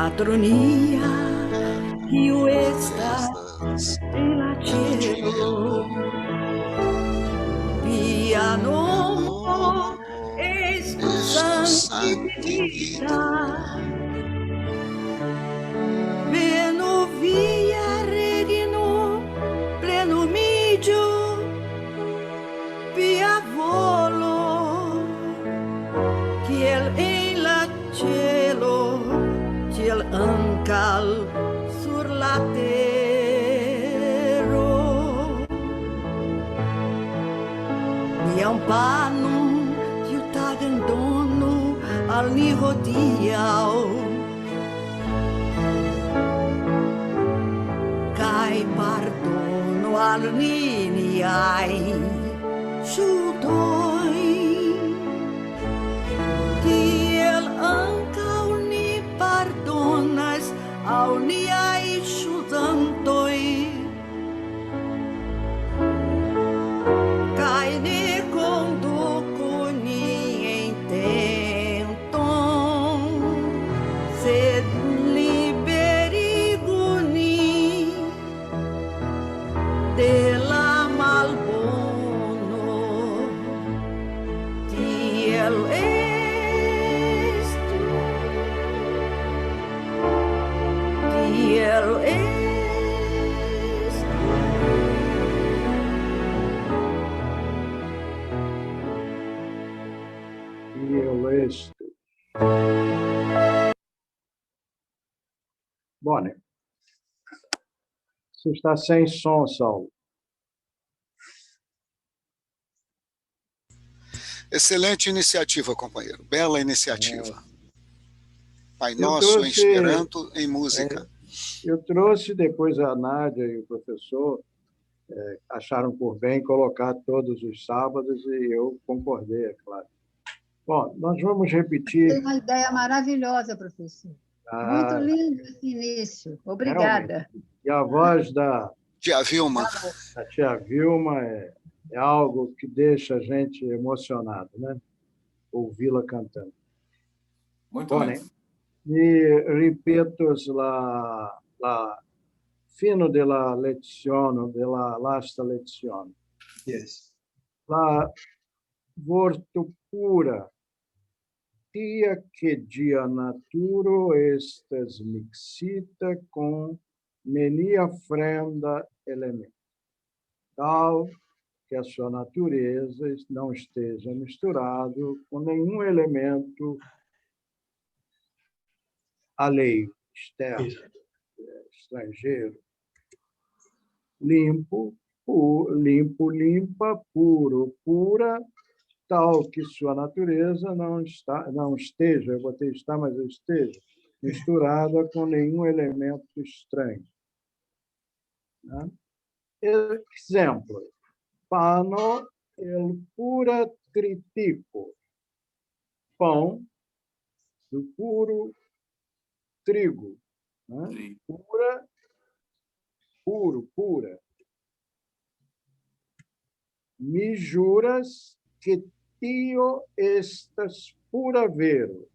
patronia io estas en la cielo, via nomo est sanctificita, venu via regno plenumigio, via volo, kiel en la cielo, tiel ancal sur la terra. Mian panon tiu tagen donu al ni hodiaŭ, kaj pardonu al ni niajn ŝuldoj, kiel ankaŭ ni pardonas al niaj ŝuldantoj, kaj ne konduku nin en tenton, sed liberigu nin de la malbono. Tiel estu, tiel estu. Bom, você está sem som, Saulo. Excelente iniciativa, companheiro. Bela iniciativa. Pai Eu Nosso em trouxe- Esperanto, em música. Eu trouxe, depois a Nádia e o professor acharam por bem colocar todos os sábados e eu concordei, é claro. Bom, nós vamos repetir. Tem uma ideia maravilhosa, professor. Muito lindo esse início. Obrigada. E a voz da Tia Vilma. tia Vilma é algo que deixa a gente emocionado, né? Ouvi-la cantando. Muito Bom, bem. e ripeto la fino della lezione, della lasta lezione. Yes. La vorto pura, tia che dia naturo estes mixita com nenia frenda elemento, tal que a sua natureza não esteja misturado com nenhum elemento alheio, externo, estrangeiro. Limpo, limpa, puro, pura, tal que sua natureza não esteja, eu botei estar, mas eu esteja, misturada com nenhum elemento estranho. Né? Exemplo, pano el pura tritico, pão do puro trigo, né? Pura, pura. Me juras que tio estas pura vero.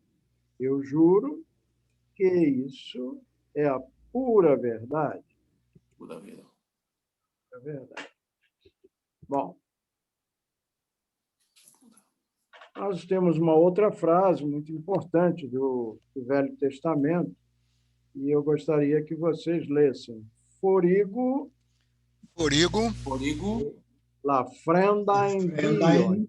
Eu juro que isso é a pura verdade. Pura vero. É verdade. Bom, nós temos uma outra frase muito importante do Velho Testamento e eu gostaria que vocês lessem. Forigo, la frenda in Dio.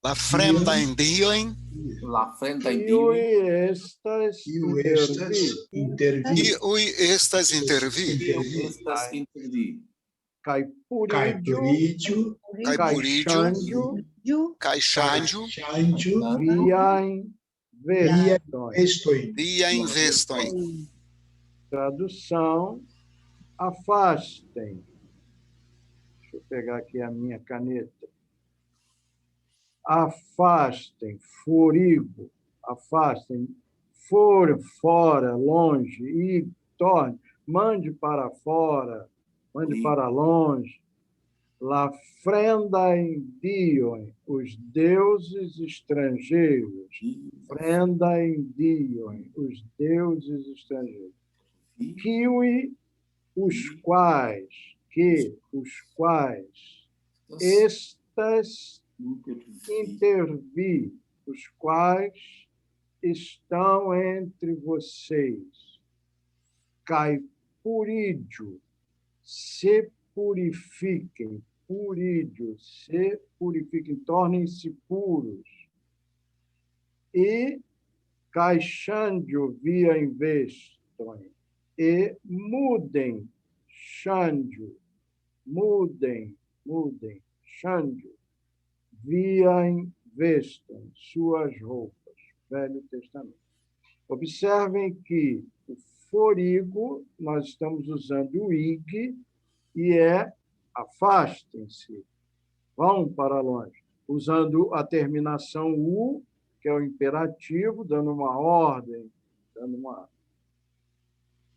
La frenda in Dioin. La frenda in Iui Dio. estas intervi. Iui estas intervi. Estas intervi. Kai Puridio, Kai Xandio. viain veston. Dia investoin. Tradução, afastem. Deixa eu pegar aqui a minha caneta. Afastem, forigo, afastem, fora, longe, e torne, mande para fora, mande para longe, La Frendaindion, os deuses estrangeiros. Frendaindion, os deuses estrangeiros. Kiwi, os quais, estas intervi, os quais estão entre vocês. Caipurídio, se purifiquem, tornem-se puros. E caixândio via investon, e mudem, xândio, xândio, via investon, suas roupas. Velho Testamento. Observem que o forigo, nós estamos usando o ig, e é afastem-se, vão para longe, usando a terminação u, que é o imperativo, dando uma ordem,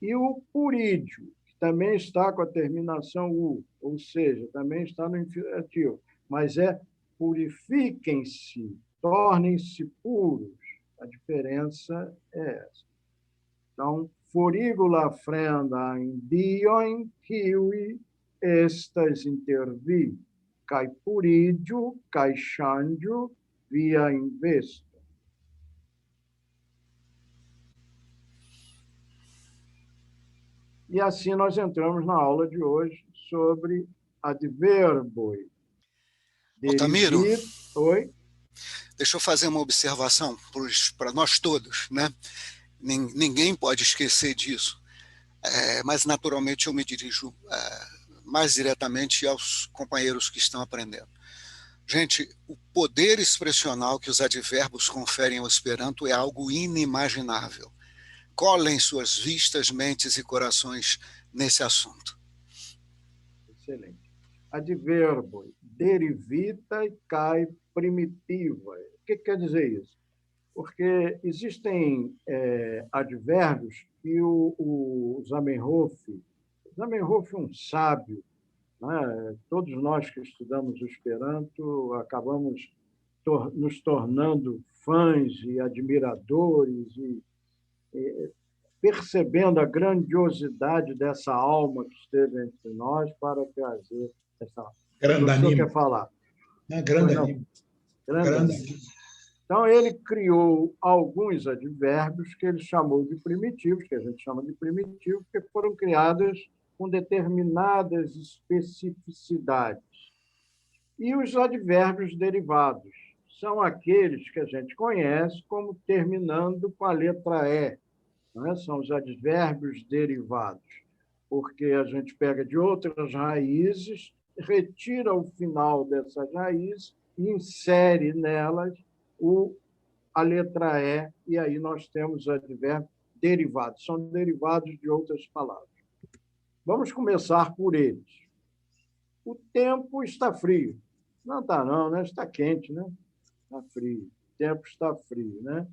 E o purídio, que também está com a terminação u, ou seja, também está no imperativo, mas é purifiquem-se, tornem-se puros. A diferença é essa. Então, forigula frenda in dion kiwi estas intervi, kai puridio, kai xândio, via investo. E assim nós entramos na aula de hoje sobre adverboi. Altamiro, oi? deixa eu fazer uma observação para nós todos, né? Ninguém pode esquecer disso, mas naturalmente eu me dirijo mais diretamente aos companheiros que estão aprendendo. Gente, o poder expressional que os advérbios conferem ao Esperanto é algo inimaginável. Colhem suas vistas, mentes e corações nesse assunto. Excelente. Adverbo, derivita e cai primitiva. O que quer dizer isso? Porque existem advérbios que o Zamenhof é um sábio, né? Todos nós que estudamos o Esperanto acabamos nos tornando fãs e admiradores e percebendo a grandiosidade dessa alma que esteve entre nós para trazer essa... Grande anime. Quer falar? Grande anime. Então, ele criou alguns advérbios que ele chamou de primitivos, que a gente chama de primitivos, porque foram criadas com determinadas especificidades. E os advérbios derivados são aqueles que a gente conhece como terminando com a letra E. Não é? São os advérbios derivados, porque a gente pega de outras raízes, retira o final dessas raízes e insere nelas a letra E, e aí nós temos advérbios derivados. São derivados de outras palavras. Vamos começar por eles. O tempo está frio. Não está não, né? Está quente, né? Está frio. O tempo está frio, né?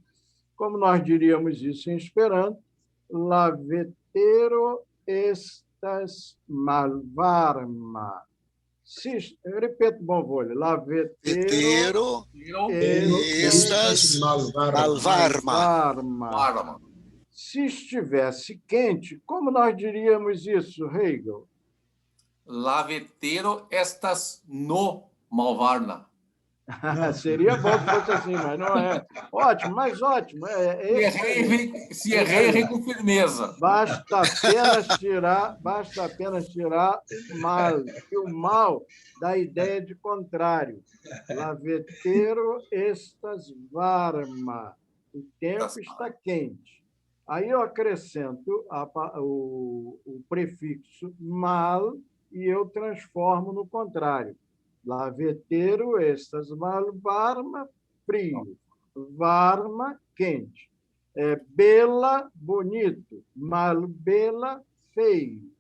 Como nós diríamos isso em Esperanto, la vetero estas malvarma. Eu repito, bom vôlei. La vetero estas malvarma. Se estivesse quente, como nós diríamos isso, Hegel? La vetero estas no malvarna. Seria bom que fosse assim, mas não é. Ótimo, mas ótimo. Se errei com firmeza. Basta apenas tirar o mal, que o mal dá ideia de contrário. La vetero estas varma. O tempo está quente. Aí eu acrescento o prefixo mal e eu transformo no contrário. La vetero estas malvarma, frio. Varma, quente. Bela, bonito. Malbela, feio.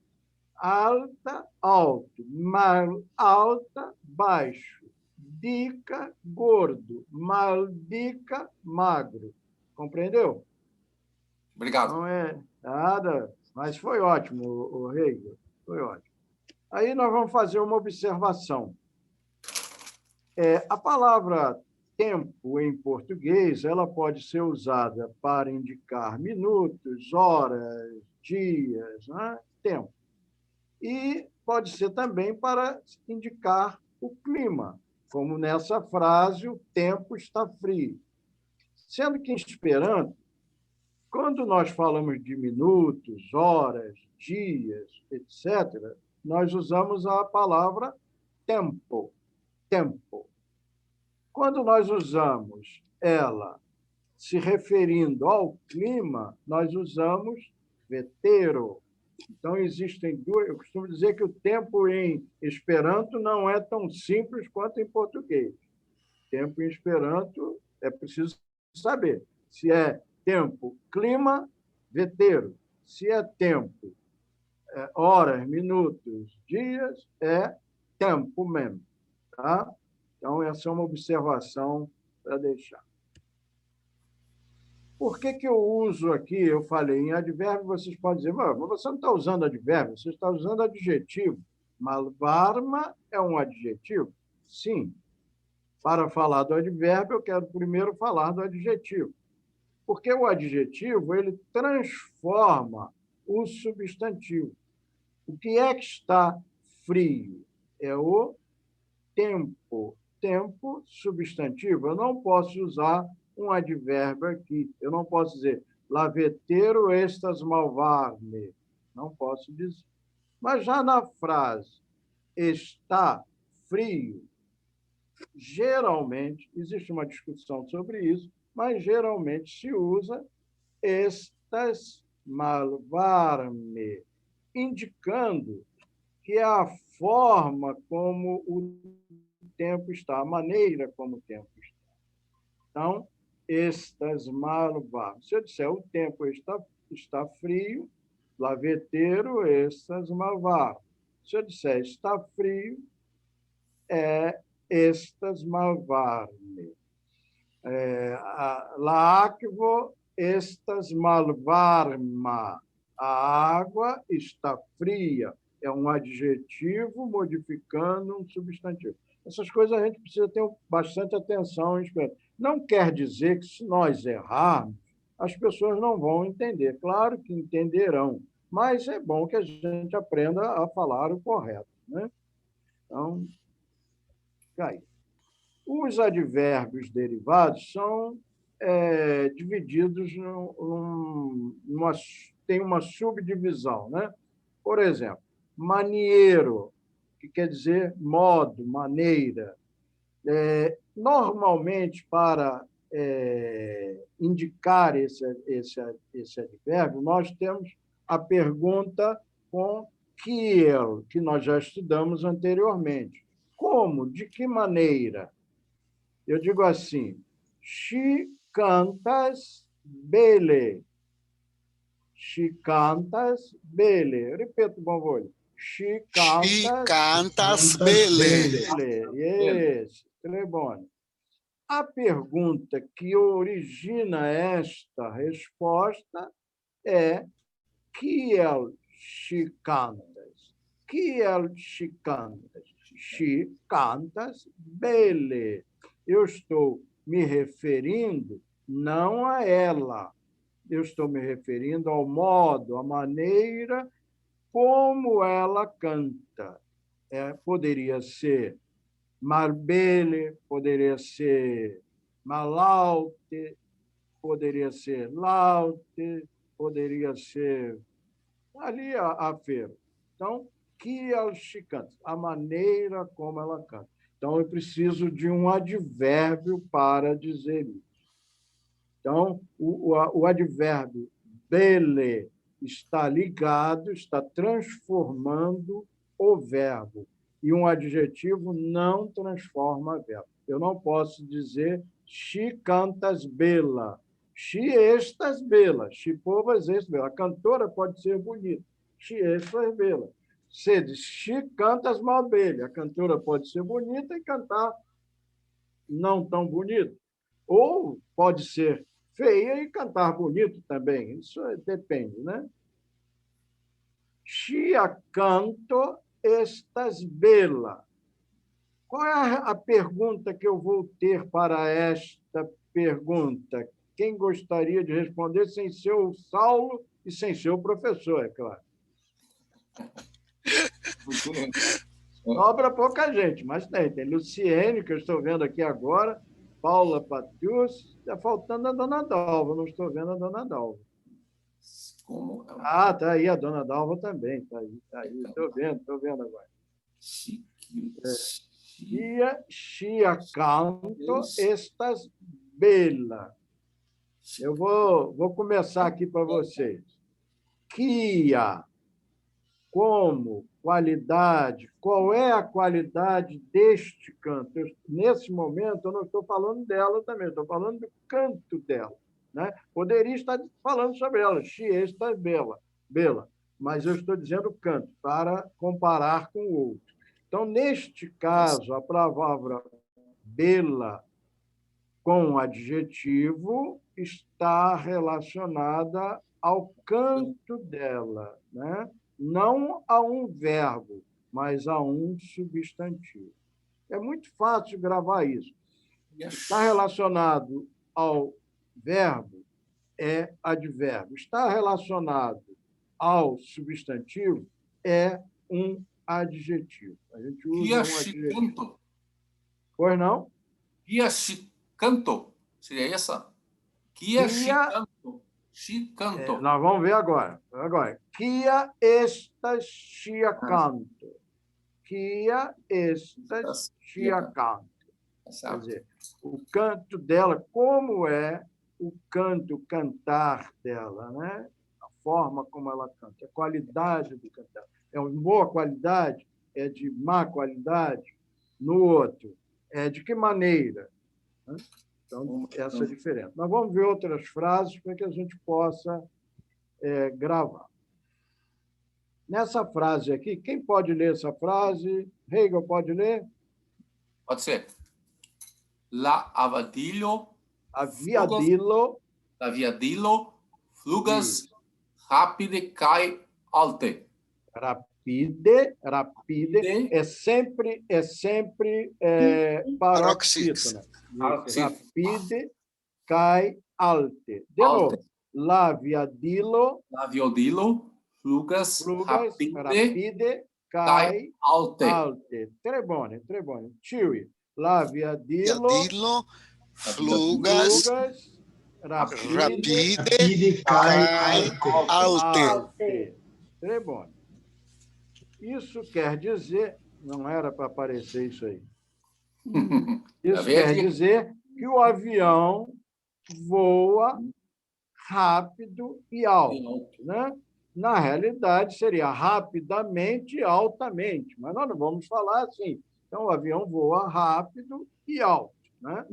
Alta, alto. Mal, alta, baixo. Dica, gordo. Maldica, magro. Compreendeu? Obrigado. Não é nada, mas foi ótimo, o Hegel. Foi ótimo. Aí nós vamos fazer uma observação. A palavra tempo, em português, ela pode ser usada para indicar minutos, horas, dias, né? Tempo. E pode ser também para indicar o clima, como nessa frase, o tempo está frio. Sendo que em Esperanto, quando nós falamos de minutos, horas, dias, etc., nós usamos a palavra tempo, tempo. Quando nós usamos ela se referindo ao clima, nós usamos vetero. Então, existem duas. Eu costumo dizer que o tempo em Esperanto não é tão simples quanto em português. Tempo em Esperanto é preciso saber se é tempo, clima, vetero. Se é tempo, horas, minutos, dias, é tempo mesmo. Tá? Então, essa é uma observação para deixar. Por que eu uso aqui, eu falei em advérbio, vocês podem dizer, mas você não está usando advérbio, você está usando adjetivo. Malvarma é um adjetivo? Sim. Para falar do advérbio, eu quero primeiro falar do adjetivo. Porque o adjetivo, ele transforma o substantivo. O que é que está frio? É o tempo. Tempo, substantivo. Eu não posso usar um advérbio aqui. Eu não posso dizer lavetero estas malvar-me. Não posso dizer. Mas já na frase está frio, geralmente, existe uma discussão sobre isso, mas geralmente se usa estas malvar-me, indicando que é a forma como o tempo está, a maneira como o tempo está. Então, estas malvar. Se eu disser o tempo está frio, lavetero, estas malvar. Se eu disser está frio, estas malvar-me. Laakvo, estas malvarma. A água está fria. É um adjetivo modificando um substantivo. Essas coisas a gente precisa ter bastante atenção. Não quer dizer que, se nós errarmos, as pessoas não vão entender. Claro que entenderão, mas é bom que a gente aprenda a falar o correto, né? Então, aí. Os advérbios derivados são divididos tem uma subdivisão, né? Por exemplo, maniero, que quer dizer modo, maneira. Normalmente, para indicar esse advérbio, nós temos a pergunta com kiel, que nós já estudamos anteriormente. Como? De que maneira? Eu digo assim, she cantas bele. She cantas bele. Repito, bom vôlei. She cantas bele. Yes, Trebone. A pergunta que origina esta resposta é kiel she cantas. Kiel she cantas. She cantas bele. Eu estou me referindo não a ela, eu estou me referindo ao modo, à maneira como ela canta. Poderia ser marbele, poderia ser malaute, poderia ser laute, poderia ser ali a feira. Então, que ela canta, a maneira como ela canta. Então, eu preciso de um advérbio para dizer isso. Então, o advérbio bele está ligado, está transformando o verbo. E um adjetivo não transforma verbo. Eu não posso dizer she cantas bela, she estas bela, she povas estas bela. A cantora pode ser bonita, she estas bela. Você diz, she cantas mal bele. A cantora pode ser bonita e cantar não tão bonito. Ou pode ser feia e cantar bonito também. Isso depende, né? She canto estas bela. Qual é a pergunta que eu vou ter para esta pergunta? Quem gostaria de responder sem ser o Saulo e sem ser o professor, é claro. Sobra pouca gente, mas tem. Tem Luciene, que eu estou vendo aqui agora, Paula Patius, está faltando a Dona Dalva, não estou vendo a Dona Dalva. Como? Ah, está aí, a Dona Dalva também, está aí, estou vendo agora. Chia canto estas bela. Eu vou começar aqui para vocês. Kia, como qualidade, qual é a qualidade deste canto? Nesse momento, eu não estou falando dela também, estou falando do canto dela. Né? Poderia estar falando sobre ela, esta bela, mas eu estou dizendo canto, para comparar com o outro. Então, neste caso, a palavra bela com adjetivo está relacionada ao canto dela, né? Não a um verbo, mas a um substantivo. É muito fácil gravar isso. Está relacionado ao verbo, é advérbio. Está relacionado ao substantivo, é um adjetivo. A gente usa um adjetivo. Pois não? Chicanto. Seria essa? Chicanto. Nós vamos ver agora. Kia estas chiacanto. Kia estas chiacanto. Quer dizer, o canto dela, como é o cantar dela, né? A forma como ela canta, a qualidade do cantar. É de boa qualidade? É de má qualidade? No outro, é de que maneira? Né? Então, essa é a diferença. Nós vamos ver outras frases para que a gente possa gravar. Nessa frase aqui, quem pode ler essa frase? Hegel pode ler? Pode ser. La aviadilo flugas rapide kai alte. Rapide é sempre paroxítono. Rapide kai alte. De novo. Laviadilo flugas rapide kai alte. Très bone. Tio. Laviadilo flugas rapide kai alte. Très bone. Isso quer dizer, não era para aparecer isso aí. Isso quer dizer que o avião voa rápido e alto, né? Na realidade, seria rapidamente e altamente, mas nós não vamos falar assim. Então, o avião voa rápido e alto, né?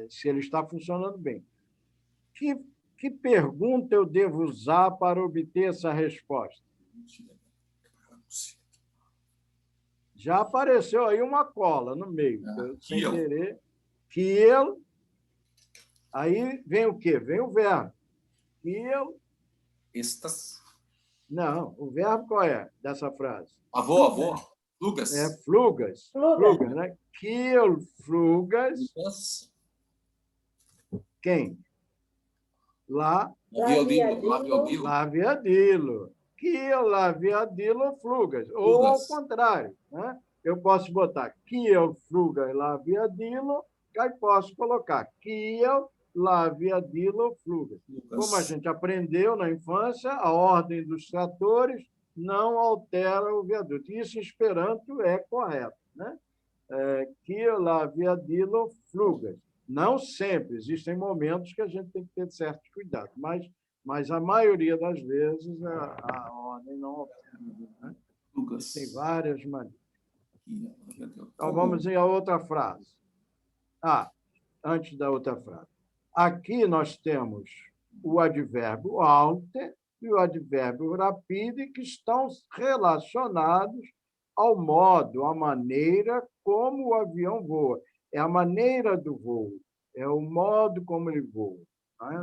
Se ele está funcionando bem. Que pergunta eu devo usar para obter essa resposta? Já apareceu aí uma cola no meio, sem querer. Kiel. Aí vem o quê? Vem o verbo. Kiel. Estas. Não, o verbo qual é dessa frase? Avô. Flugas. Flugas, né? Kiel flugas. Quem? Laviadilo. Kiel laviadilo flugas. Ou ao contrário, né? Eu posso botar Kiel flugas laviadilo, aí posso colocar Kiel laviadilo flugas. Como a gente aprendeu na infância, a ordem dos tratores não altera o viaduto. Isso em Esperanto é correto, né? Kiel laviadilo flugas. Não sempre, existem momentos que a gente tem que ter certo cuidado, mas a maioria das vezes a ordem não altera. Né? Tem várias maneiras. Então, vamos à outra frase. Antes da outra frase. Aqui nós temos o advérbio alte e o advérbio rapide, que estão relacionados ao modo, à maneira como o avião voa. É a maneira do voo, é o modo como ele voa.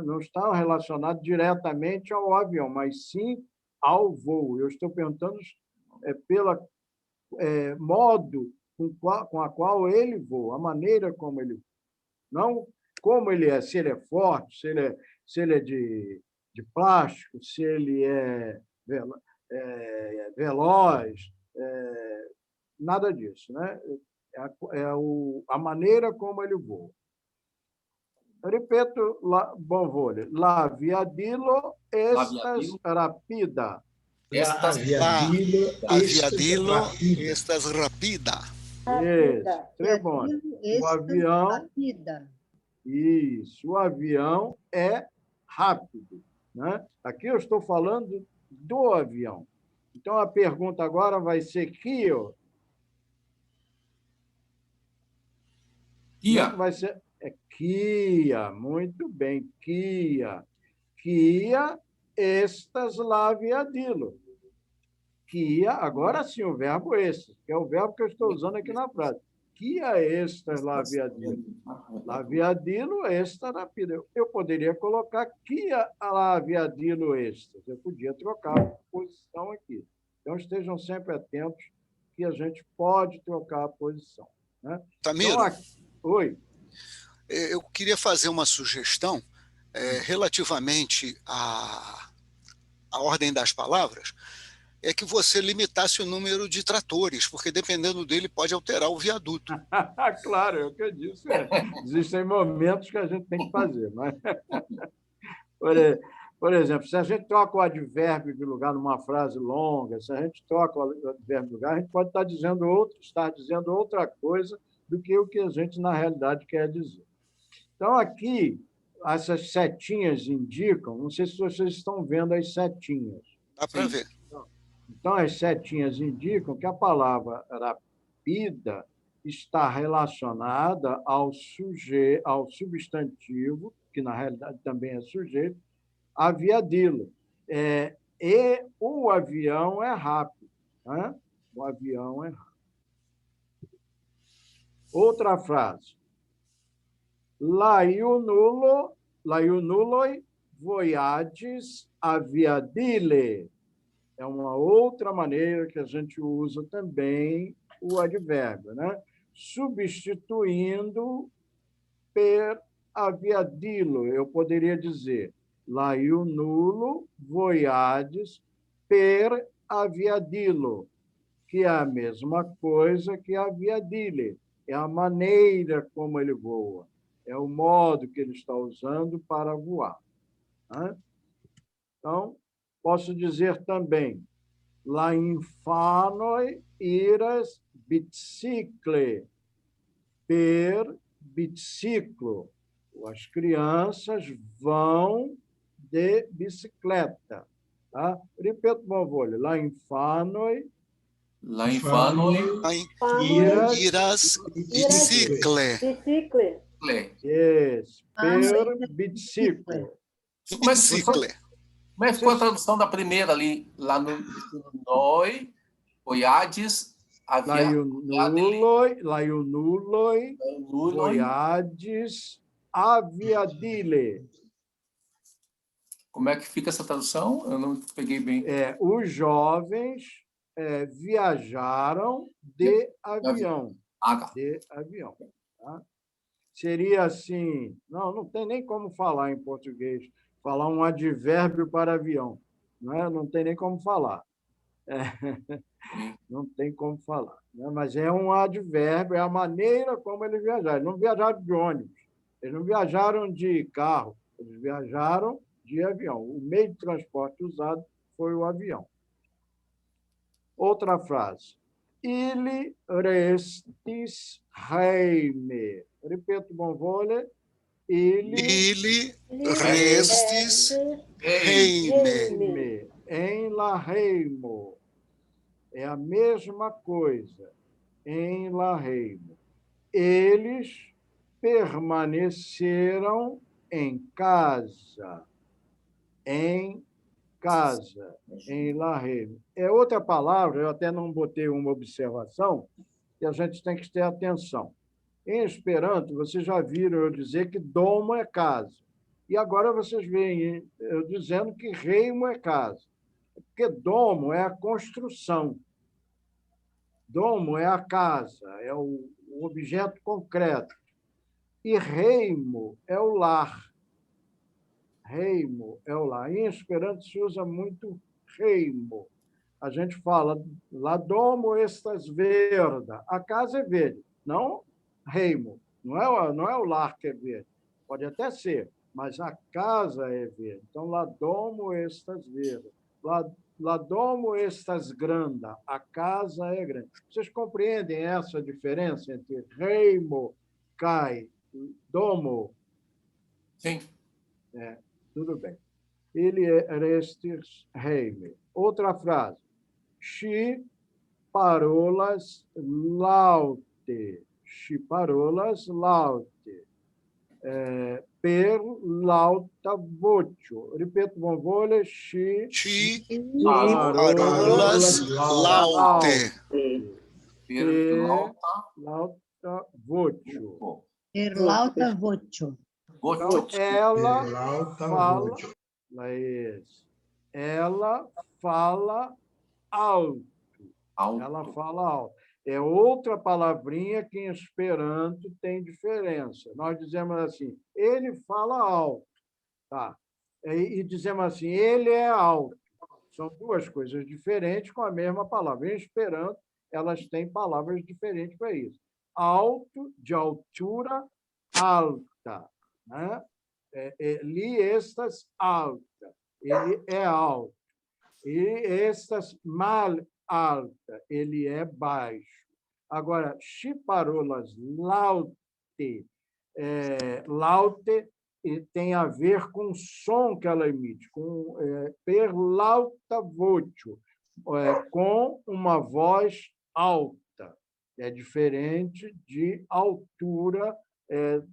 Não estão relacionados diretamente ao avião, mas sim ao voo. Eu estou perguntando pela modo com a qual ele voa, a maneira como ele voa. Não como ele é, se ele é forte, se ele é de plástico, se ele é veloz, nada disso, né? A maneira como ele voa. Ripeto, bom vôlei. La viadilo estas rapida. Aviadilo estas rapida. Isso, très bom. O avião... Rápida. Isso, o avião é rápido, né? Aqui eu estou falando do avião. Então, a pergunta agora vai ser Kio. Kia. Vai ser Kia, muito bem, Kia. Kia estas la viadilo. Kia, agora sim, o verbo este, que é o verbo que eu estou usando aqui na frase. Kia estas la viadilo. La viadilo esta rapida. Eu poderia colocar Kia la viadilo estas. Eu podia trocar a posição aqui. Então, estejam sempre atentos que a gente pode trocar a posição, né? Tamiro, então, oi. Eu queria fazer uma sugestão relativamente à ordem das palavras, é que você limitasse o número de tratores, porque dependendo dele pode alterar o viaduto. Claro, é o que eu disse. Existem momentos que a gente tem que fazer. Mas... Por exemplo, se a gente troca o advérbio de lugar numa frase longa, se a gente troca o advérbio de lugar, a gente pode estar dizendo outra coisa do que o que a gente, na realidade, quer dizer. Então, aqui, essas setinhas indicam, não sei se vocês estão vendo as setinhas. Dá para ver. Então, as setinhas indicam que a palavra rapida está relacionada ao substantivo, que na realidade também é sujeito, aviadilo. E o avião é rápido. Né? O avião é rápido. Outra frase. Laiunuloi voiades aviadile. É uma outra maneira que a gente usa também o advérbio, né? Substituindo per aviadilo. Eu poderia dizer laiunulo voiades per aviadilo, que é a mesma coisa que aviadile. É a maneira como ele voa. É o modo que ele está usando para voar. Né? Então, posso dizer também, la infanoi iras bicicle per biciclo. As crianças vão de bicicleta. Tá? Repito, bom vôlei. La infanoi iras bicicle. Yes, per biciclo. Como é que ficou a tradução da primeira ali? Lá no noi, voiades, Laiunuloi, voiades, aviadile. Como é que fica essa tradução? Eu não peguei bem. Os jovens viajaram de avião. De avião. Tá? Seria assim... Não tem nem como falar em português. Falar um advérbio para avião. Não tem nem como falar. Não tem como falar. Né? Mas é um advérbio, é a maneira como eles viajaram. Eles não viajaram de ônibus. Eles não viajaram de carro. Eles viajaram de avião. O meio de transporte usado foi o avião. Outra frase. Ili restis heime. Repito, bom vôlei. Ili restis heime. Em la reimo. É a mesma coisa. Em la reimo. Eles permaneceram em casa. Em casa, em la reimo. É outra palavra, eu até não botei uma observação, que a gente tem que ter atenção. Em Esperanto, vocês já viram eu dizer que domo é casa. E agora vocês veem eu dizendo que reimo é casa. Porque domo é a construção. Domo é a casa, é o objeto concreto. E reimo é o lar. Reimo é o lar. Em Esperanto se usa muito reimo. A gente fala, la domo estas verda. A casa é verde, não reimo. Não é o lar que é verde. Pode até ser, mas a casa é verde. Então, la domo estas verda. La domo estas granda. A casa é grande. Vocês compreendem essa diferença entre reimo, cai, domo? Sim. Tudo bem. Ele é restes reime. Outra frase. Chi parolas laute. Chi parolas laute. Per lauta vocio. Ripeto, bom vôlei. Chi parolas laute. Per lauta vocio. Per lauta vocio. Então, ela fala alto. Ela fala alto. É outra palavrinha que em Esperanto tem diferença. Nós dizemos assim, ele fala alto. Tá? E dizemos assim, ele é alto. São duas coisas diferentes com a mesma palavra. Em Esperanto, elas têm palavras diferentes para isso. Alto, de altura, alta. Né? Li estas alta. Ele é alto. E estas mal alta. Ele é baixo. Agora, chiparolas laute. Laute tem a ver com o som que ela emite, com per lauta vocio, com uma voz alta. É diferente de altura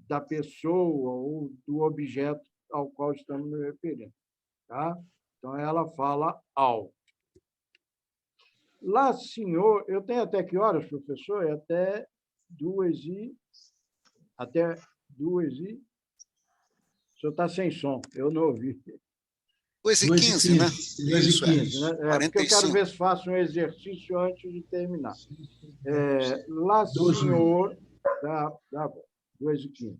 da pessoa ou do objeto ao qual estamos nos referindo. Tá? Então, ela fala alto. Lá, senhor, eu tenho até que horas, professor? Até 2h. Até 2h. O senhor está sem som, eu não ouvi. 2h15, né? 2h15, né? Porque eu quero 45. ver se faço um exercício antes de terminar. Lá, senhor... Tá bom, 2h15.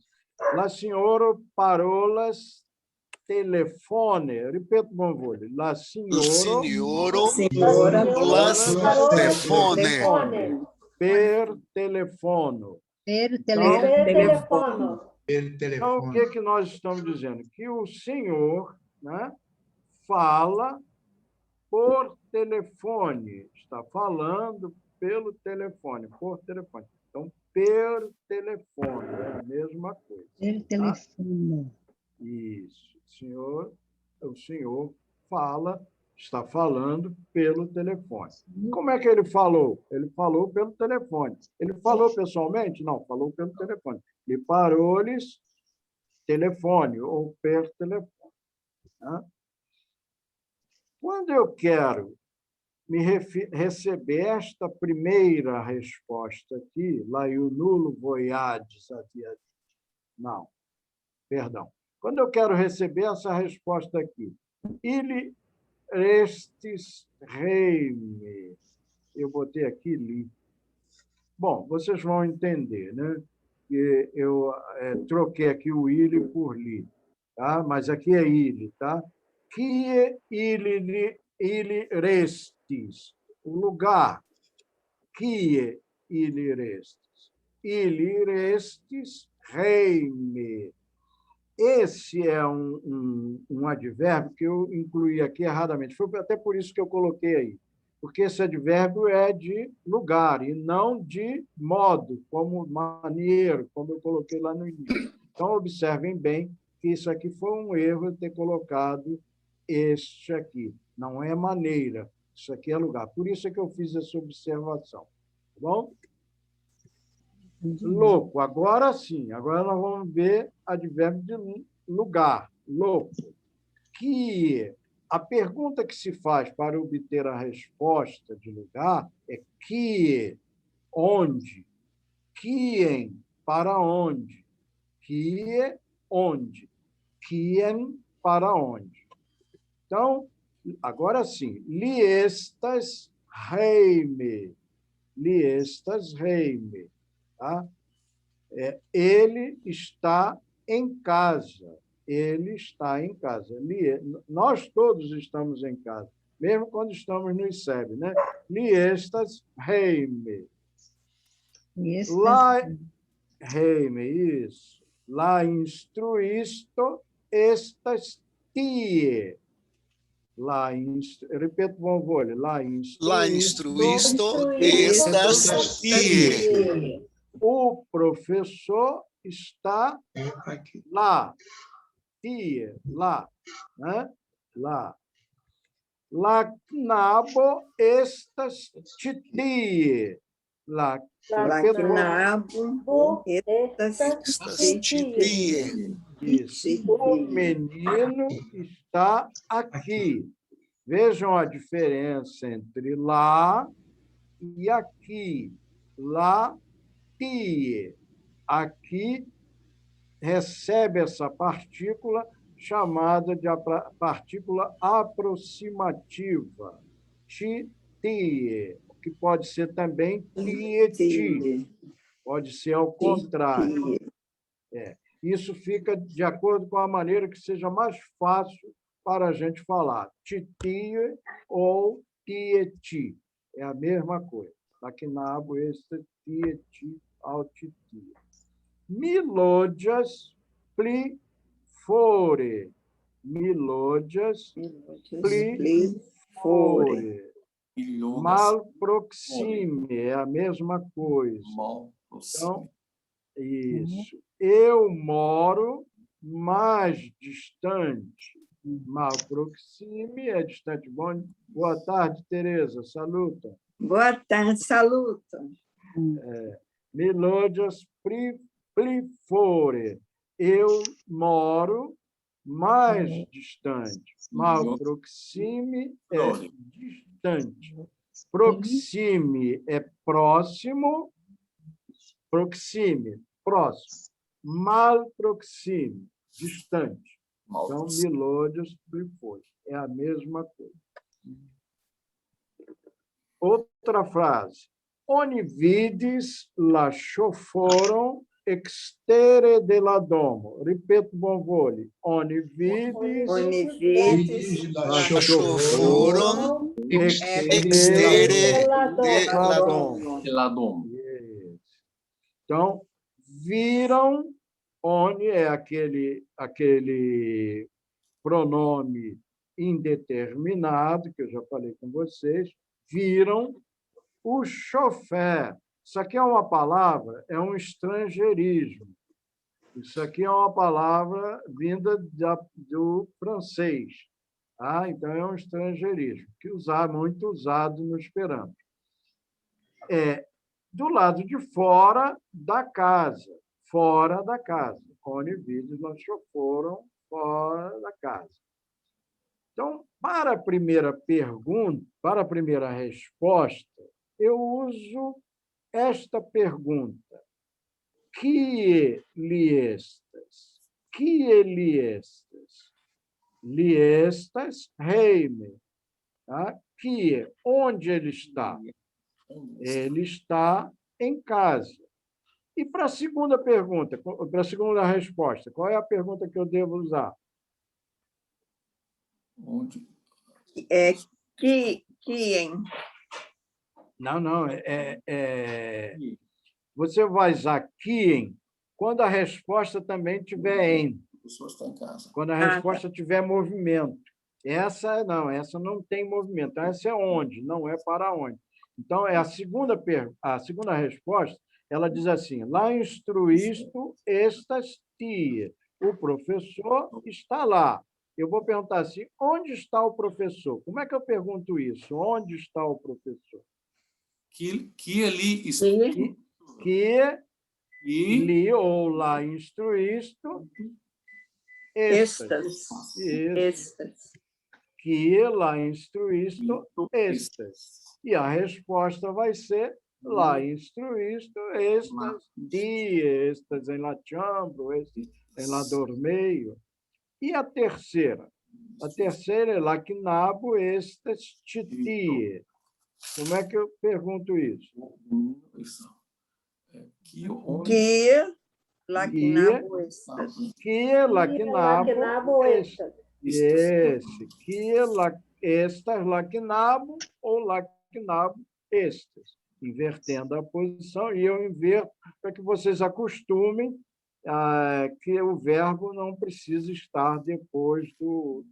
Lá, senhor, parolas telefone. Repito, bom vôlei. La signoro parolas telefone. Per telefono. Per telefono. Então, o que nós estamos dizendo? Que o senhor, né, fala por telefone. Está falando pelo telefone, por telefone. Então, per telefone, é a mesma coisa. Per telefono. Isso. O senhor está falando pelo telefone. Como é que ele falou? Ele falou pelo telefone. Ele falou pessoalmente? Não, falou pelo telefone. Ele parou-lhes telefone ou per telefone. Tá? Quando eu quero receber esta primeira resposta aqui, lá o nulo voiades, não, perdão. Quando eu quero receber essa resposta aqui, ili restis reime, eu botei aqui li. Bom, vocês vão entender, né? Que eu troquei aqui o ili por li, tá? Mas aqui é ili, tá? Quie ili restis, o lugar. Quie ili restis. Ili restis reime. Esse é um advérbio que eu incluí aqui erradamente. Foi até por isso que eu coloquei aí. Porque esse advérbio é de lugar e não de modo, como maneiro, como eu coloquei lá no início. Então, observem bem que isso aqui foi um erro eu ter colocado este aqui. Não é maneira, isso aqui é lugar. Por isso é que eu fiz essa observação. Tá bom? Louco, agora sim. Agora nós vamos ver advérbio de lugar. Louco. Que a pergunta que se faz para obter a resposta de lugar é que, onde? Quem, para onde? Que, onde? Quem, para onde? Então, agora sim. Li estas reime. li estas heime. Tá? Ele está em casa. Ele está em casa. Nós todos estamos em casa, mesmo quando estamos no ICEB, né? Li estas heime. Lá, heime, isso. Lá instruisto estas tie. Repito, bom vôlei. Lá instruisto estas tie. O professor está lá. Tie, lá. Né? Lá. La knabo estas tie. La knabo estas tie. Isso. O menino está aqui. Vejam a diferença entre lá e aqui. Lá, tie. Aqui recebe essa partícula chamada de partícula aproximativa, ti, tie, que pode ser também tieti, pode ser ao contrário. Isso fica de acordo com a maneira que seja mais fácil para a gente falar, titie ou tieti, é a mesma coisa. Laquinabo, este, tieti, altitia. Milodias pli fore. Milodias pli fore. Mal proxime, é a mesma coisa. Então, isso. Eu moro mais distante. Mal proxime é distante. Boa tarde, Tereza. Saluta. Boa tarde, saluta. Milodias pli fore. Eu moro mais distante. Mal proxime é distante. Proxime é próximo. Proxime, próximo. Mal proxime, distante. Então, milodias pli fore. É a mesma coisa. Outra frase. Oni vidis la ŝoforon extere de la domo. Ripeto, bom vôlei. Oni vidis la ŝoforon extere de la domo. Então, viram, oni é aquele pronome indeterminado, que eu já falei com vocês, viram o chofer. Isso aqui é uma palavra, é um estrangeirismo. Isso aqui é uma palavra vinda do francês. Tá? Então, é um estrangeirismo, que muito usado no Esperanto. Do lado de fora da casa. Fora da casa. Oni vidis la ŝoforon fora da casa. Então, para a primeira pergunta, para a primeira resposta, eu uso esta pergunta. Kie li estas? Kie li estas? Li estas heime. Tá? Kie? Onde ele está? Ele está em casa. E para a segunda pergunta, para a segunda resposta, qual é a pergunta que eu devo usar? Onde? Quem? Não. Você vai usar quem quando a resposta também tiver em. A pessoa está em casa. Quando a resposta tiver movimento. Essa não tem movimento. Essa é onde, não é para onde. Então, a segunda resposta, ela diz assim, lá instruisto estas tie. O professor está lá. Eu vou perguntar assim, onde está o professor? Como é que eu pergunto isso? Onde está o professor? Que ali está. Que li ou lá instruisto estas. Que lá instruisto estas. E a resposta vai ser lá instruisto estas die, estas em la chambro, estas em la dormeio. E a terceira? A terceira é lá knabo estas tie. Como é que eu pergunto isso? Que laquinabo estas. Esse. Estas laquinabo ou laquinabo estas. Invertendo a posição, e eu inverto para que vocês acostumem que o verbo não precisa estar depois do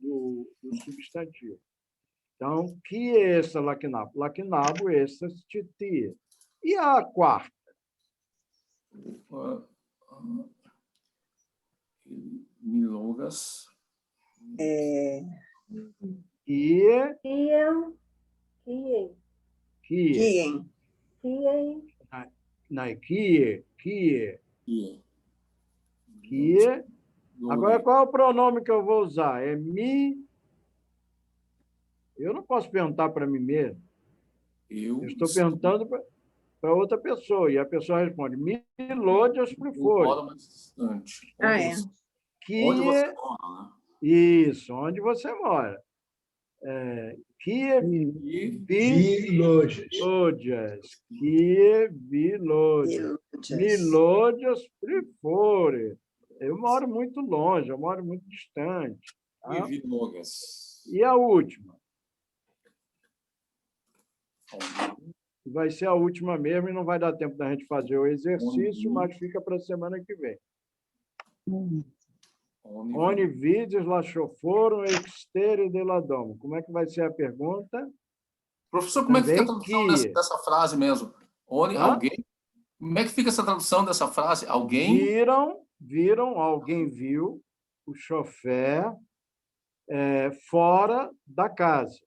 substantivo. Então, que essa laquinabo? Laquinabo, estas titia. E a quarta? Milongas. Agora, qual é o pronome que eu vou usar? É mi. Eu não posso perguntar para mim mesmo. Eu estou perguntando para outra pessoa, e a pessoa responde: Milôdias Prefore. Onde você mora, né? Isso, onde você mora. Vilôdias. Milôdias Prefore. Eu moro muito longe, eu moro muito distante. Tá? E a última? Vai ser a última mesmo e não vai dar tempo da gente fazer o exercício, mas fica para a semana que vem. Oni vides lasciaforum extere della domo. Como é que vai ser a pergunta? Professor, como é que fica a tradução dessa frase mesmo? Oni, alguém? Como é que fica essa tradução dessa frase? Alguém? Viram, alguém viu o chofer fora da casa.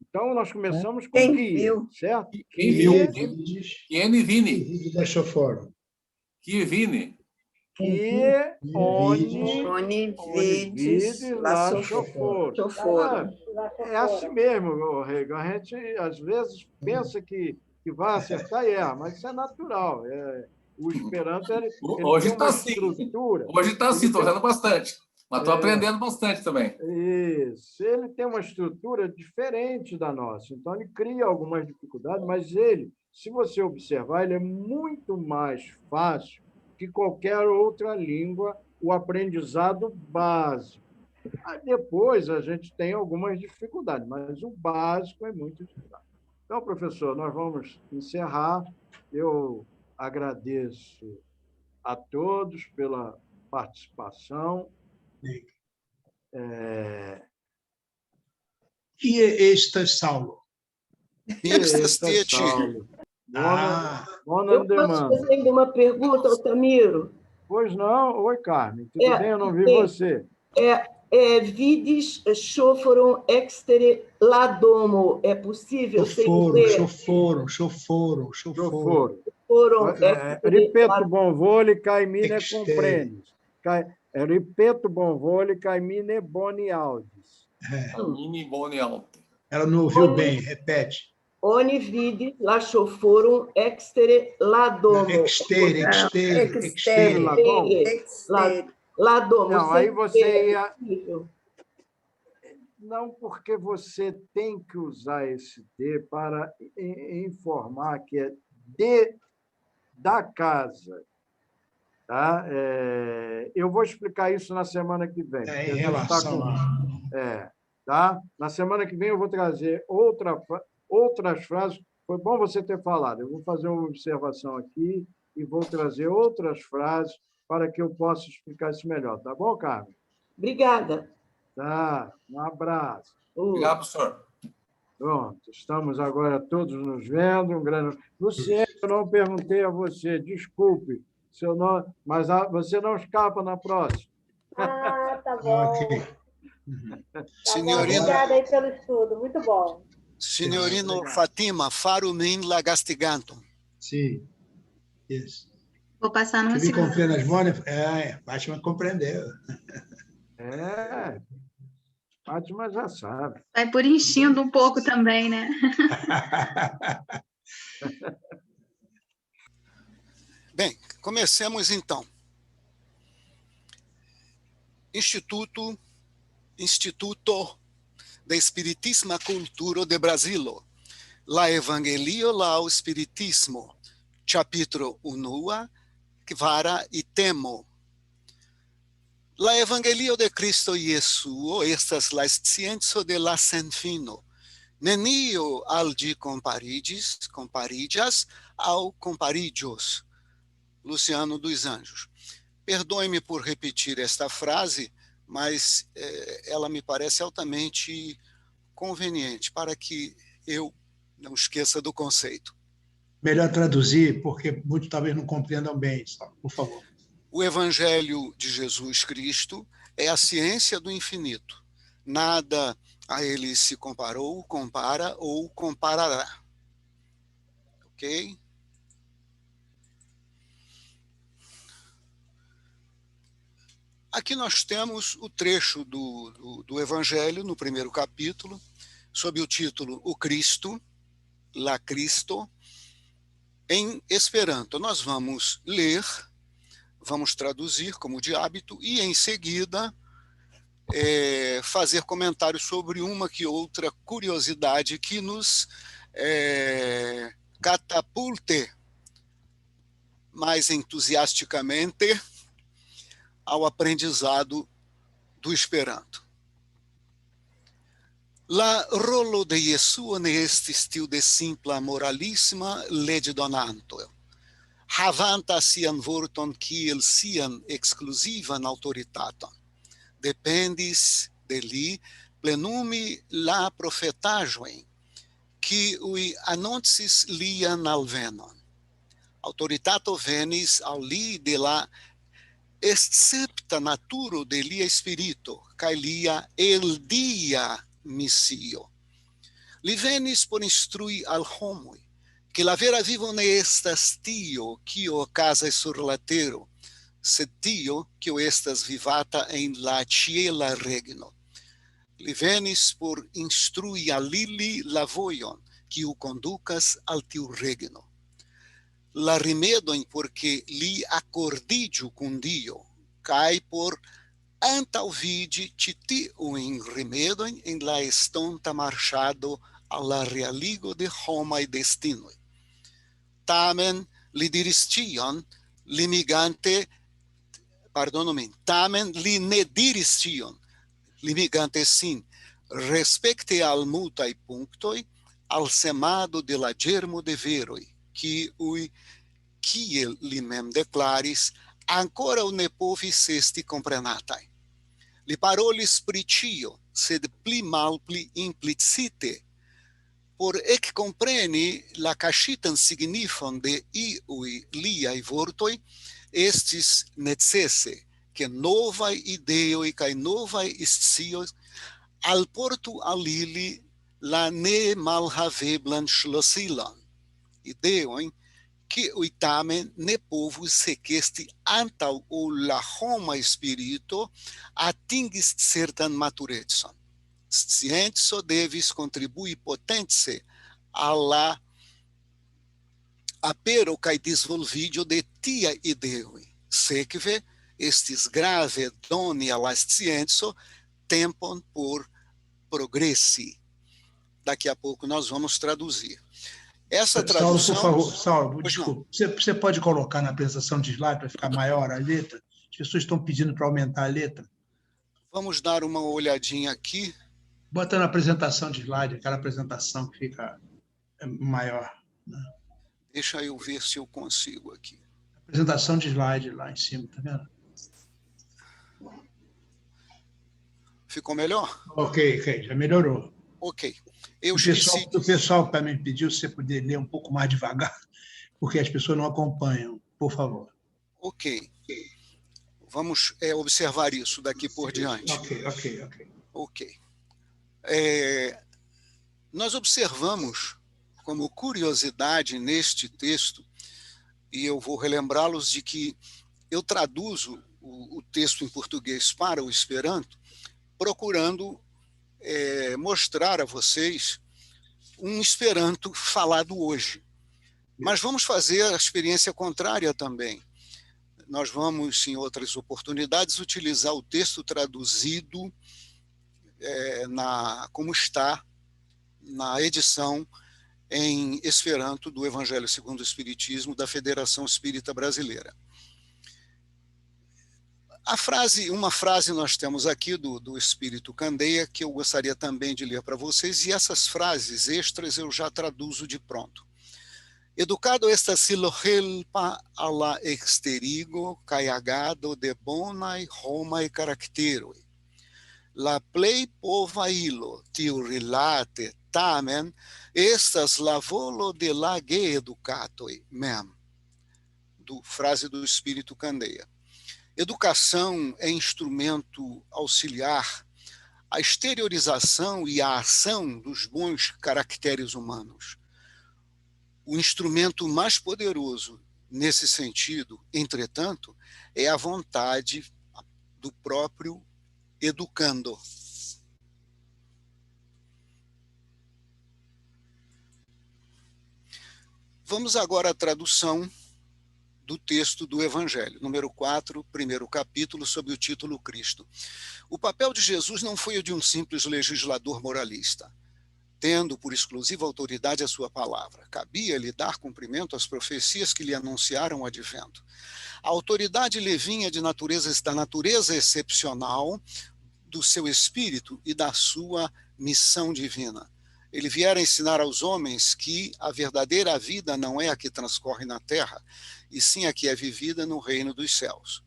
Então, nós começamos com quem guia, viu, certo? Quem viu? Quem vini? lasciaforum. Que vini? oni vides lasciaforum. É assim mesmo, Rego. A gente, às vezes, pensa que vai acertar e erra, mas isso é natural. O Esperanto ele hoje tem uma estrutura. Hoje está assim, estou usando bastante. Mas estou aprendendo bastante também. Isso. Ele tem uma estrutura diferente da nossa. Então, ele cria algumas dificuldades, mas ele, se você observar, ele é muito mais fácil que qualquer outra língua, o aprendizado básico. Aí depois a gente tem algumas dificuldades, mas o básico é muito difícil. Então, professor, nós vamos encerrar. Eu agradeço a todos pela participação. Que é Saulo? Saulo. Eu posso fazer ainda uma pergunta, Altamiro? Pois não. Oi, Carmen. Tudo bem? Eu não vi você. Vides choforum extere ladomo. É possível? Choforum. Ripeto bon vole, caimine comprenes. Ripeto bon vole, caimine boni audis. Caimine boni audis. Ela não ouviu bem, repete. Oni vidi lasciaforum extere ladomo. Extere. Ladomo. Não, aí você ia... Não, porque você tem que usar esse D para informar que é da casa. Tá? Eu vou explicar isso na semana que vem. Em relação tá? Na semana que vem eu vou trazer outras frases. Foi bom você ter falado. Eu vou fazer uma observação aqui e vou trazer outras frases para que eu possa explicar isso melhor. Tá bom, Carmen? Obrigada. Tá. Um abraço. Obrigado, professor. Pronto. Estamos agora todos nos vendo. Um grande... Luciano, eu não perguntei a você. Desculpe. Seu nome, mas você não escapa na próxima. Tá bom. Ok. Signorino, obrigada aí pelo estudo, muito bom. Signorino Fatima, farum in la gastigantum. Sim. Isso. Vou passar numa Você me segunda. compreende as mônicas? Fátima compreendeu. Fátima já sabe. Vai por instinto um pouco também, né? Bem, comecemos então. Instituto da espiritisma cultura de Brasilo. La Evangelio lao Spiritismo, capítulo 1, kvara e temo. La Evangelio de Cristo Jesuo estas la scienzo de la senfino. Nenio al ĝi comparigas ao comparijos. Luciano dos Anjos. Perdoe-me por repetir esta frase, mas ela me parece altamente conveniente para que eu não esqueça do conceito. Melhor traduzir, porque muitos talvez não compreendam bem, por favor. O Evangelho de Jesus Cristo é a ciência do infinito. Nada a ele se comparou, compara ou comparará. Ok? Aqui nós temos o trecho do Evangelho, no primeiro capítulo, sob o título O Cristo, La Cristo, em Esperanto. Nós vamos ler, vamos traduzir como de hábito e, em seguida, fazer comentários sobre uma que outra curiosidade que nos catapulte mais entusiasticamente ao aprendizado do Esperanto. La rolo de Jesuo ne estis tiu de simpla moralisma legidonanto, havanta sian vorton kiel sian ekskluzivan aŭtoritaton. Dependis de li plenumi la profetaĵojn, kiuj anoncis lian alvenon. Autoritato venis al li de la escepta naturo de lia spirito, kaj lia eldia missio. Li venis por instrui al homoj, que la vera vivo ne estas tio, kio okazas sur la tero, sed tio, kio estas vivata en la ĉiela regno. Li venis por instrui al ili la vojon, kiu kondukas al tiu regno. La rimedojn por ke li akordiĝu kun Dio, kaj por antaŭvidi ĉi tiujn rimedojn en la estonta marŝado al la realigo de homaj destinoj. Tamen li diris tion, tamen li ne diris tion, limigante sin respekte al multaj punktoj al semado de la ĝermo de veroj, kiuj, kiel li mem deklaris, ankoraŭ ne povis esti komprenataj. Li parolis pri ĉio, sed pli malpli implicite, por ekkompreni la kaŝitan signifon de iuj liaj vortoj, estis necese, ke novaj ideoj kaj novaj scioj alportu al ili la nemalhaveblan ŝlosilon. Ideojn, kiuj tamen ne povus ekesti antaŭ ol la homa spirito atingis certan maturecon. Scienco devis kontribui potence al la apero kaj disvolviĝo de tiaj ideoj. Sekve, estis grave doni al la scienco tempon por progressi. Daqui a pouco nós vamos traduzir. Essa tradução... Saulo, por favor, Saulo, desculpa. Você pode colocar na apresentação de slide para ficar maior a letra? As pessoas estão pedindo para aumentar a letra. Vamos dar uma olhadinha aqui. Bota na apresentação de slide, aquela apresentação que fica maior. Né? Deixa eu ver se eu consigo aqui. Apresentação de slide lá em cima, tá vendo? Ficou melhor? Ok, já melhorou. Ok. O pessoal também pediu se você poder ler um pouco mais devagar, porque as pessoas não acompanham, por favor. Ok. Vamos observar isso daqui por diante. Ok. Nós observamos, como curiosidade neste texto, e eu vou relembrá-los de que eu traduzo o texto em português para o Esperanto, procurando mostrar a vocês um Esperanto falado hoje. Mas vamos fazer a experiência contrária também. Nós vamos, em outras oportunidades, utilizar o texto traduzido como está na edição em Esperanto do Evangelho segundo o Espiritismo da Federação Espírita Brasileira. Uma frase nós temos aqui do Espírito Candeia, que eu gostaria também de ler para vocês, e essas frases extras eu já traduzo de pronto. Educado estas silohelpa alla exterigo, caiagado de bonai Romae caracteroi. La plei pova ilo tiu relate tamen estas la volo de la ge educatoi mem. Frase do Espírito Candeia. Educação é instrumento auxiliar à exteriorização e à ação dos bons caracteres humanos. O instrumento mais poderoso nesse sentido, entretanto, é a vontade do próprio educando. Vamos agora à tradução do texto do Evangelho, número 4, primeiro capítulo, sob o título Cristo. O papel de Jesus não foi o de um simples legislador moralista, tendo por exclusiva autoridade a sua palavra. Cabia-lhe dar cumprimento às profecias que lhe anunciaram o advento. A autoridade lhe vinha da natureza excepcional do seu espírito e da sua missão divina. Ele viera ensinar aos homens que a verdadeira vida não é a que transcorre na terra, e sim a que é vivida no reino dos céus.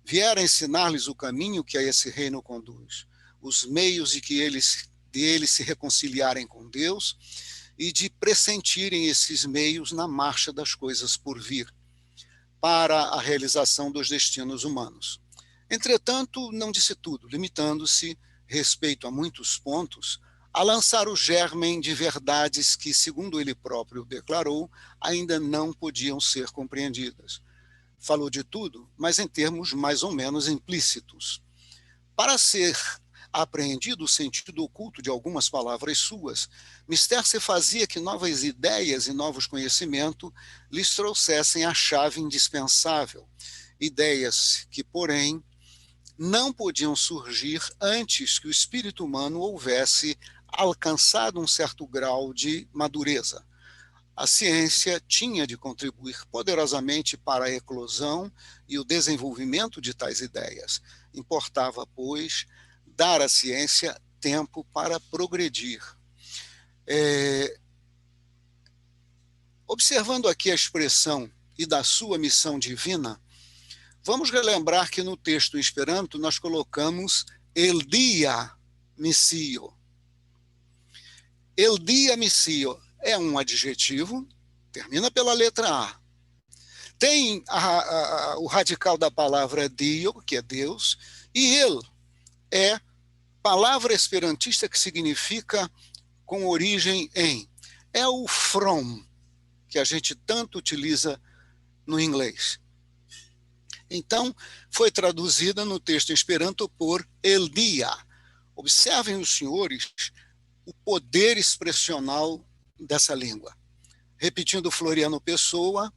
Viera ensinar-lhes o caminho que a esse reino conduz, os meios de eles se reconciliarem com Deus e de pressentirem esses meios na marcha das coisas por vir, para a realização dos destinos humanos. Entretanto, não disse tudo, limitando-se, respeito a muitos pontos, a lançar o germen de verdades que, segundo ele próprio declarou, ainda não podiam ser compreendidas. Falou de tudo, mas em termos mais ou menos implícitos. Para ser apreendido o sentido oculto de algumas palavras suas, mister se fazia que novas ideias e novos conhecimentos lhes trouxessem a chave indispensável, ideias que, porém, não podiam surgir antes que o espírito humano houvesse alcançado um certo grau de madureza. A ciência tinha de contribuir poderosamente para a eclosão e o desenvolvimento de tais ideias. Importava, pois, dar à ciência tempo para progredir. Observando aqui a expressão e da sua missão divina, vamos relembrar que no texto em Esperanto nós colocamos el dia missio. El dia missio é um adjetivo, termina pela letra A. Tem o radical da palavra dio, que é Deus, e el é palavra esperantista que significa com origem em. É o from, que a gente tanto utiliza no inglês. Então, foi traduzida no texto em Esperanto por el dia. Observem os senhores o poder expressional dessa língua. Repetindo Floriano Pessoa,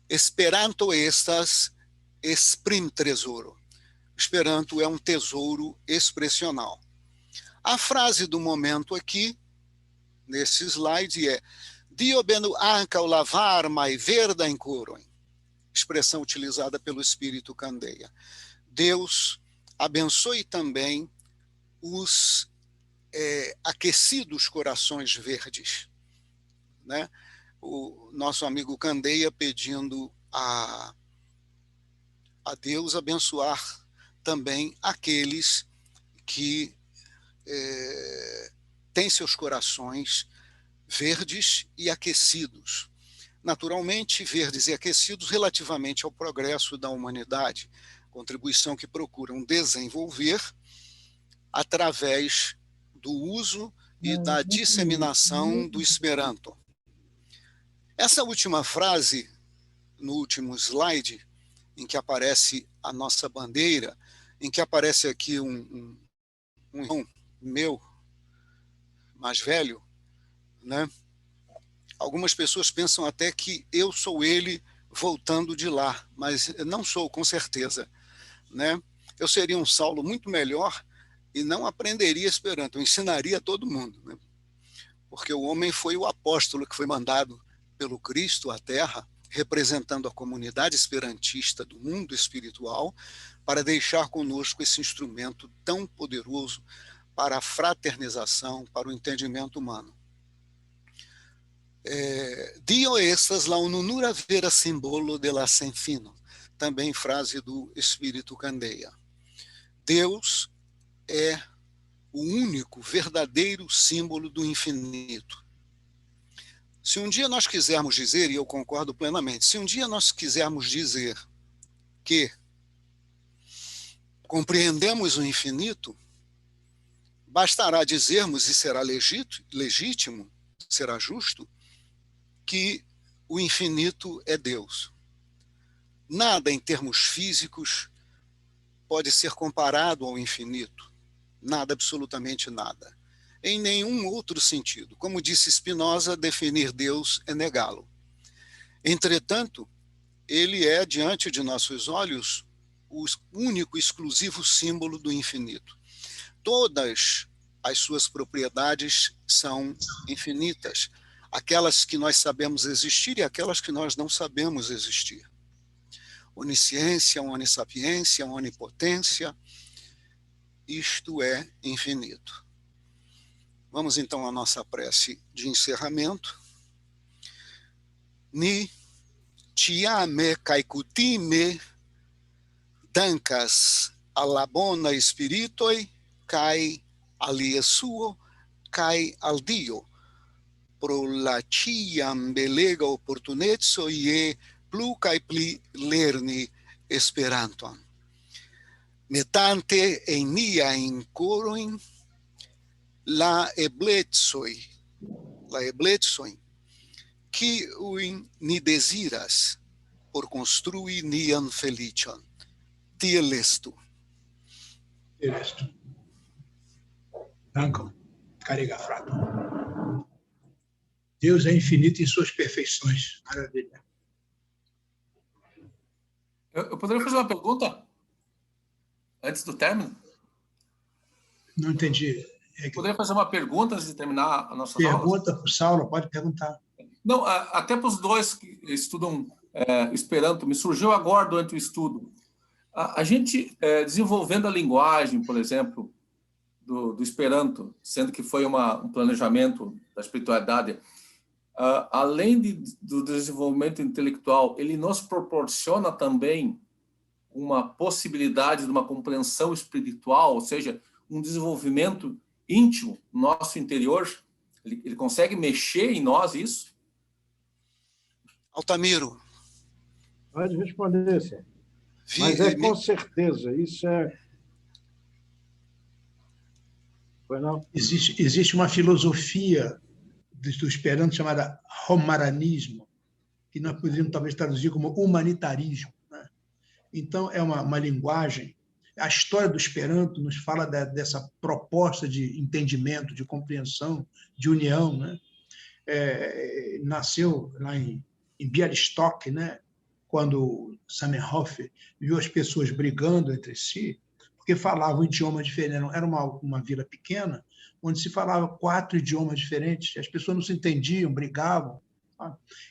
Esperanto estas exprim tesoro. Esperanto é um tesouro expressional. A frase do momento aqui, nesse slide, é Dio benu anca o lavar mai verda in coroem. Expressão utilizada pelo Espírito Candeia. Deus abençoe também os aquecidos corações verdes, né? O nosso amigo Candeia pedindo a Deus abençoar também aqueles que têm seus corações verdes e aquecidos. Naturalmente, verdes e aquecidos relativamente ao progresso da humanidade, contribuição que procuram desenvolver através do uso e da disseminação do Esperanto. Essa última frase, no último slide, em que aparece a nossa bandeira, em que aparece aqui um irmão meu, mais velho, né? Algumas pessoas pensam até que eu sou ele voltando de lá, mas não sou, com certeza, né? Eu seria um Saulo muito melhor e não aprenderia Esperanto, eu ensinaria a todo mundo, né? Porque o homem foi o apóstolo que foi mandado pelo Cristo à Terra, representando a comunidade esperantista do mundo espiritual, para deixar conosco esse instrumento tão poderoso para a fraternização, para o entendimento humano. Dio estas la ununura vera simbolo de la sem fino, também frase do Espírito Candeia. Deus é o único verdadeiro símbolo do infinito. Se um dia nós quisermos dizer, e eu concordo plenamente, se um dia nós quisermos dizer que compreendemos o infinito, bastará dizermos, e será legítimo, será justo, que o infinito é Deus. Nada em termos físicos pode ser comparado ao infinito. Nada, absolutamente nada. Em nenhum outro sentido. Como disse Spinoza, definir Deus é negá-lo. Entretanto, ele é, diante de nossos olhos, o único, exclusivo símbolo do infinito. Todas as suas propriedades são infinitas. Aquelas que nós sabemos existir e aquelas que nós não sabemos existir. Onisciência, onissapiência, onipotência, isto é infinito. Vamos então à nossa prece de encerramento. Ni tiame caicutime dankas alla bona spiritoi kai alie suo kai al Dio pro la ciam belega opportunezzo ie plu kai pli lerni Esperanton. Metante en nia in coroin la eblezoi, kiujn ni desiras por construi nian felicion. Tiel estu. Tiel estu. Dankon, cariga frato. Deus é infinito em suas perfeições. Maravilha. Eu poderia fazer uma pergunta? Antes do término? Não entendi. Poderia fazer uma pergunta antes de terminar a nossa aula? Pergunta para o Saulo, pode perguntar. Não, até para os dois que estudam Esperanto, me surgiu agora durante o estudo. A gente, desenvolvendo a linguagem, por exemplo, do Esperanto, sendo que foi um planejamento da espiritualidade, além do desenvolvimento intelectual, ele nos proporciona também uma possibilidade de uma compreensão espiritual, ou seja, um desenvolvimento íntimo, nosso interior. Ele consegue mexer em nós isso? Altamiro. Pode responder, senhor. Mas com certeza, isso é... Pois não? Existe uma filosofia do Esperanto chamada romaranismo, que nós poderíamos talvez traduzir como humanitarismo. Então, é uma linguagem. A história do Esperanto nos fala dessa proposta de entendimento, de compreensão, de união, né? Nasceu lá em Bialystok, né? Quando Zamenhof viu as pessoas brigando entre si, porque falavam idiomas diferentes. Era uma vila pequena, onde se falava 4 idiomas diferentes. As pessoas não se entendiam, brigavam.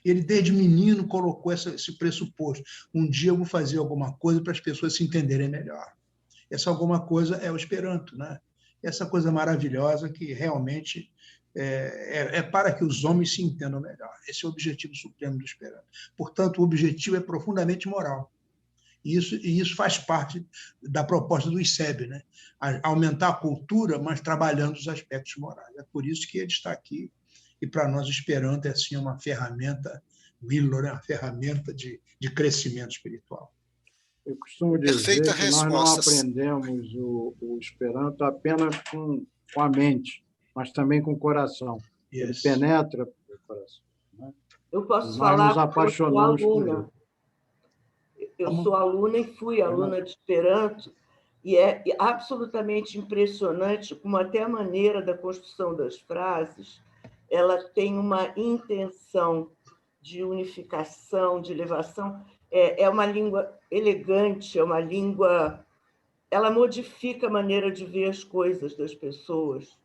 Ele, desde menino, colocou esse pressuposto. Um dia eu vou fazer alguma coisa para as pessoas se entenderem melhor. Essa alguma coisa é o Esperanto, né? Essa coisa maravilhosa que realmente é para que os homens se entendam melhor. Esse é o objetivo supremo do Esperanto. Portanto, o objetivo é profundamente moral. E isso faz parte da proposta do ICEB, né? Aumentar a cultura, mas trabalhando os aspectos morais. É por isso que ele está aqui. E para nós, o Esperanto é assim, uma ferramenta, uma ferramenta de crescimento espiritual. Eu costumo dizer que nós não aprendemos o Esperanto apenas com a mente, mas também com o coração. Ele penetra o coração. Né? Eu posso falar, nos apaixonamos por ele. Eu sou aluna e fui aluna de Esperanto, e é absolutamente impressionante como até a maneira da construção das frases ela tem uma intenção de unificação, de elevação. É uma língua elegante, é uma língua ela modifica a maneira de ver as coisas das pessoas.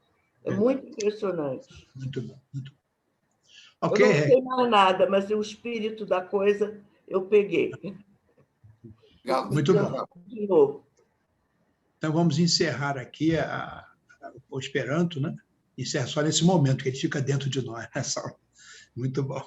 É muito impressionante. Muito bom, muito bom. Eu Ok, não sei mais nada, mas o espírito da coisa eu peguei. muito bom. De novo. Então, vamos encerrar aqui o Esperanto, né? Encerra só nesse momento, que ele fica dentro de nós. Nessa... Muito bom.